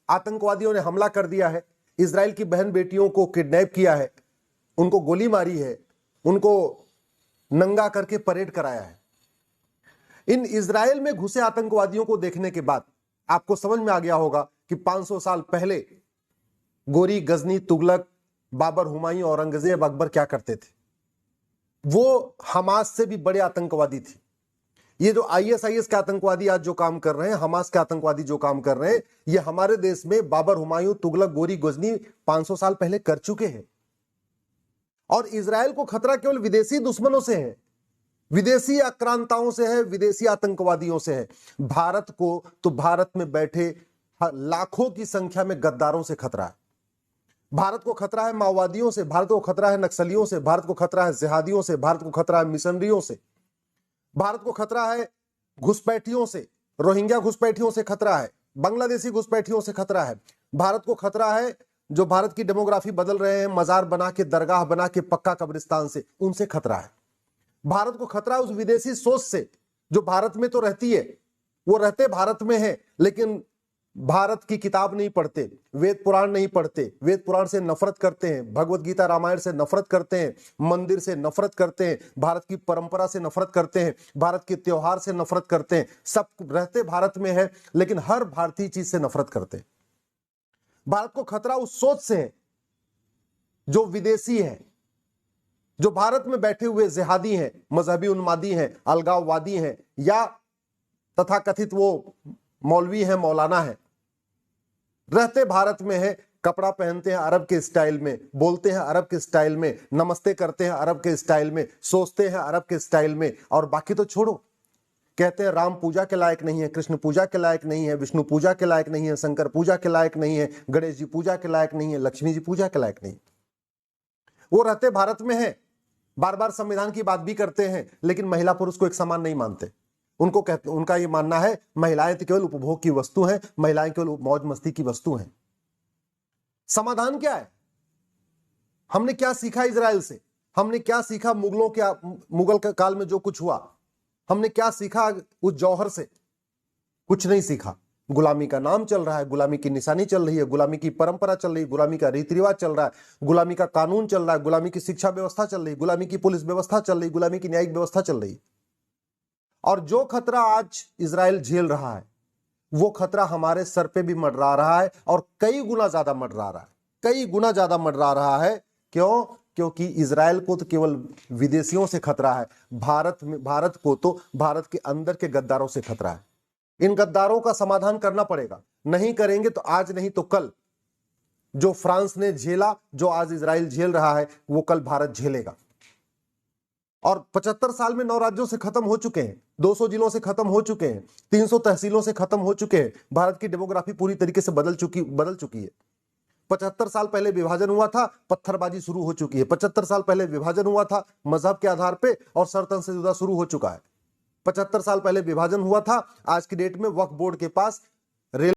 आतंकवादियों ने हमला कर दिया है, इजराइल की बहन बेटियों को किडनैप किया है, उनको गोली मारी है, उनको नंगा करके परेड कराया है। इन इजराइल में घुसे आतंकवादियों को देखने के बाद आपको समझ में आ गया होगा कि 500 साल पहले गोरी, गजनी, तुगलक, बाबर, हुमायूं, औरंगजेब, अकबर क्या करते थे। वो हमास से भी बड़े आतंकवादी थे। ये जो आईएसआईएस के आतंकवादी आज जो काम कर रहे हैं, हमास के आतंकवादी जो काम कर रहे हैं, ये हमारे देश में बाबर, हुमायूं, तुगलक, गोरी, गजनी 500 साल पहले कर चुके हैं। और इजराइल को खतरा केवल विदेशी दुश्मनों से है, विदेशी आक्रांताओं से है, विदेशी आतंकवादियों से है। भारत को तो भारत में बैठे लाखों की संख्या में गद्दारों से खतरा है। भारत को खतरा है माओवादियों से, भारत को खतरा है नक्सलियों से, भारत को खतरा है जिहादियों से, भारत को खतरा है मिशनरियों से, भारत को खतरा है घुसपैठियों से, रोहिंग्या घुसपैठियों से खतरा है, बांग्लादेशी घुसपैठियों से खतरा है। भारत को खतरा है जो भारत की डेमोग्राफी बदल रहे हैं, मजार बना के, दरगाह बना के, पक्का कब्रिस्तान से, उनसे खतरा है। भारत को खतरा उस विदेशी सोच से जो भारत में तो रहती है, वो रहते भारत में है लेकिन भारत की किताब नहीं पढ़ते, वेद पुराण नहीं पढ़ते, वेद पुराण से नफरत करते हैं, भगवत गीता रामायण से नफरत करते हैं, मंदिर से नफरत करते हैं, भारत की परंपरा से नफरत करते हैं, भारत के त्योहार से नफरत करते हैं। सब रहते भारत में है लेकिन हर भारतीय चीज से नफरत करते हैं। भारत को खतरा उस सोच से है जो विदेशी है, जो भारत में बैठे हुए जिहादी हैं, मजहबी उन्मादी हैं, अलगाववादी हैं, या तथाकथित वो मौलवी हैं, मौलाना है, रहते भारत में है, कपड़ा पहनते हैं अरब के स्टाइल में, बोलते हैं अरब के स्टाइल में, नमस्ते करते हैं अरब के स्टाइल में, सोचते हैं अरब के स्टाइल में, और बाकी तो छोड़ो। कहते हैं राम पूजा के लायक नहीं है, कृष्ण पूजा के लायक नहीं है, विष्णु पूजा के लायक नहीं है, शंकर पूजा के लायक नहीं है, गणेश जी पूजा के लायक नहीं है, लक्ष्मी जी पूजा के लायक नहीं। वो रहते भारत में है, बार बार संविधान की बात भी करते हैं लेकिन महिला पुरुष को एक समान नहीं मानते। उनका ये मानना है महिलाएं तो केवल उपभोग की वस्तु हैं, महिलाएं केवल मौज मस्ती की वस्तु हैं। समाधान क्या है? हमने क्या सीखा इजराइल से? हमने क्या सीखा मुगल के काल में जो कुछ हुआ? हमने क्या सीखा उस जौहर से? कुछ नहीं सीखा। गुलामी का नाम चल रहा है, गुलामी की निशानी चल रही है, गुलामी की परंपरा चल रही है, गुलामी का रीति रिवाज चल रहा है, गुलामी का कानून चल रहा है, गुलामी की शिक्षा व्यवस्था चल रही है, गुलामी की पुलिस व्यवस्था चल रही है, गुलामी की न्यायिक व्यवस्था चल रही है। और जो खतरा आज इजराइल झेल रहा है वो खतरा हमारे सर पे भी मंडरा रहा है, और कई गुना ज्यादा मंडरा रहा है, कई गुना ज्यादा मंडरा रहा है। क्यों? क्योंकि इजराइल को तो केवल विदेशियों से खतरा है, भारत को तो भारत के अंदर के गद्दारों से खतरा है। इन गद्दारों का समाधान करना पड़ेगा। नहीं करेंगे तो आज नहीं तो कल जो फ्रांस ने झेला, जो आज इजराइल झेल रहा है, वो कल भारत झेलेगा। और 75 साल में 9 राज्यों से खत्म हो चुके हैं, 200 जिलों से खत्म हो चुके हैं, 300 तहसीलों से खत्म हो चुके हैं। भारत की डेमोग्राफी पूरी तरीके से बदल चुकी है। 75 साल पहले विभाजन हुआ था, पत्थरबाजी शुरू हो चुकी है। 75 साल पहले विभाजन हुआ था मजहब के आधार पे, और सरतन से जुदा शुरू हो चुका है। 75 साल पहले विभाजन हुआ था, आज की डेट में वक्फ बोर्ड के पास रेल